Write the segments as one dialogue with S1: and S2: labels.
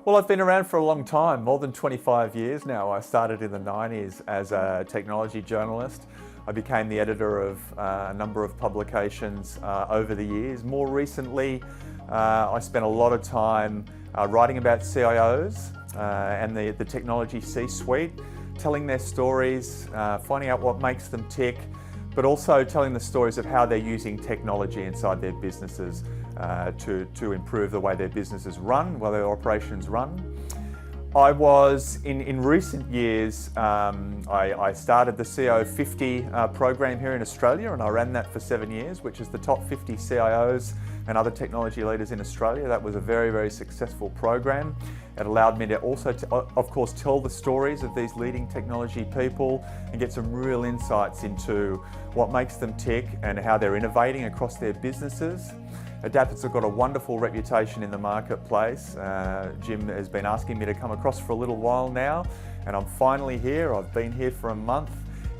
S1: Well, I've been around for a long time, more than 25 years now. I started in the 90s as a technology journalist. I became the editor of a number of publications over the years. More recently, I spent a lot of time writing about CIOs and the technology C-suite, telling their stories, finding out what makes them tick, but also telling the stories of how they're using technology inside their businesses to improve the way their businesses run, while their operations run. I was, in recent years, I started the CIO 50 program here in Australia, and I ran that for 7 years, which is the top 50 CIOs and other technology leaders in Australia. That was a very, very successful program. It allowed me to also, of course, tell the stories of these leading technology people and get some real insights into what makes them tick and how they're innovating across their businesses. Adapt's got a wonderful reputation in the marketplace. Jim has been asking me to come across for a little while now, and I'm finally here. I've been here for a month,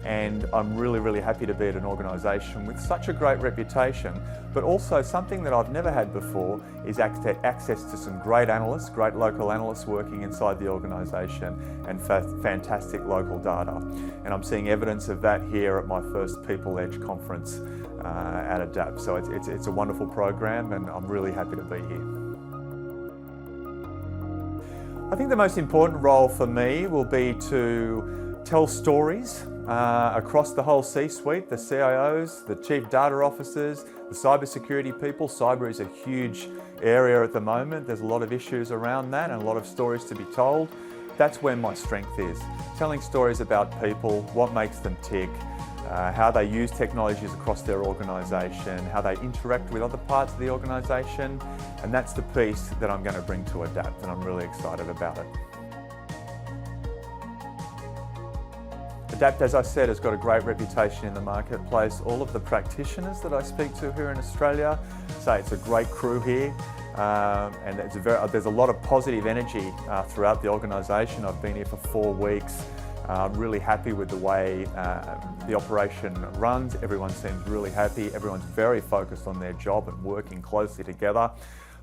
S1: and I'm really, really happy to be at an organisation with such a great reputation, but also something that I've never had before is access to some great analysts, great local analysts working inside the organisation, and fantastic local data. And I'm seeing evidence of that here at my first People Edge conference at Adapt. So it's a wonderful program, and I'm really happy to be here. I think the most important role for me will be to tell stories across the whole C-suite, the CIOs, the chief data officers, the cybersecurity people. Cyber is a huge area at the moment. There's a lot of issues around that and a lot of stories to be told. That's where my strength is. Telling stories about people, what makes them tick, how they use technologies across their organisation, how they interact with other parts of the organisation, and that's the piece that I'm going to bring to Adapt, and I'm really excited about it. Adapt, as I said, has got a great reputation in the marketplace. All of the practitioners that I speak to here in Australia say it's a great crew here, and there's a lot of positive energy throughout the organisation. I've been here for 4 weeks. I'm really happy with the way the operation runs. Everyone seems really happy. Everyone's very focused on their job and working closely together.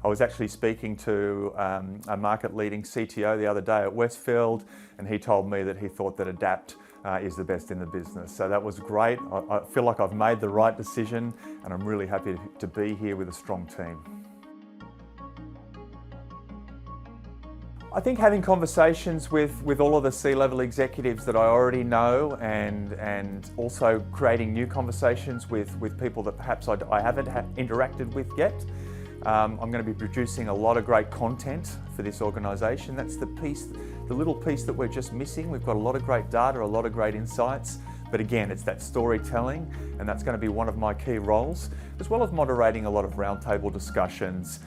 S1: I was actually speaking to a market-leading CTO the other day at Westfield, and he told me that he thought that Adapt is the best in the business. So that was great. I feel like I've made the right decision, and I'm really happy to be here with a strong team. I think having conversations with all of the C-level executives that I already know, and also creating new conversations with people that perhaps I haven't interacted with yet. I'm going to be producing a lot of great content for this organisation. That's the little piece that we're just missing. We've got a lot of great data, a lot of great insights, but again, it's that storytelling, and that's going to be one of my key roles, as well as moderating a lot of roundtable discussions,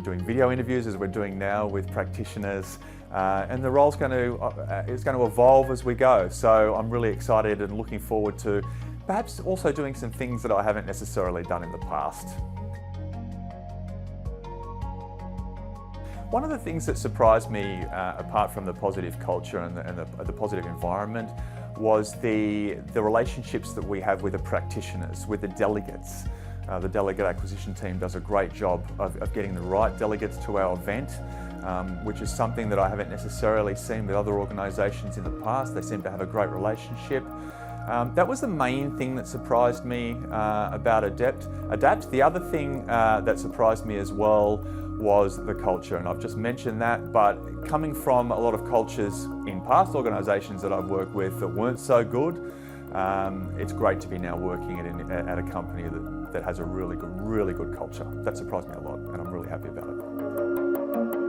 S1: doing video interviews as we're doing now with practitioners, and the role's going to evolve as we go. So I'm really excited and looking forward to perhaps also doing some things that I haven't necessarily done in the past. One of the things that surprised me, apart from the positive culture and the positive environment, was the relationships that we have with the practitioners, with the delegates. The delegate acquisition team does a great job of getting the right delegates to our event, which is something that I haven't necessarily seen with other organisations in the past. They seem to have a great relationship. That was the main thing that surprised me about Adapt. The other thing that surprised me as well was the culture, and I've just mentioned that, but coming from a lot of cultures in past organisations that I've worked with that weren't so good, it's great to be now working at a company that has a really good culture. That surprised me a lot, and I'm really happy about it.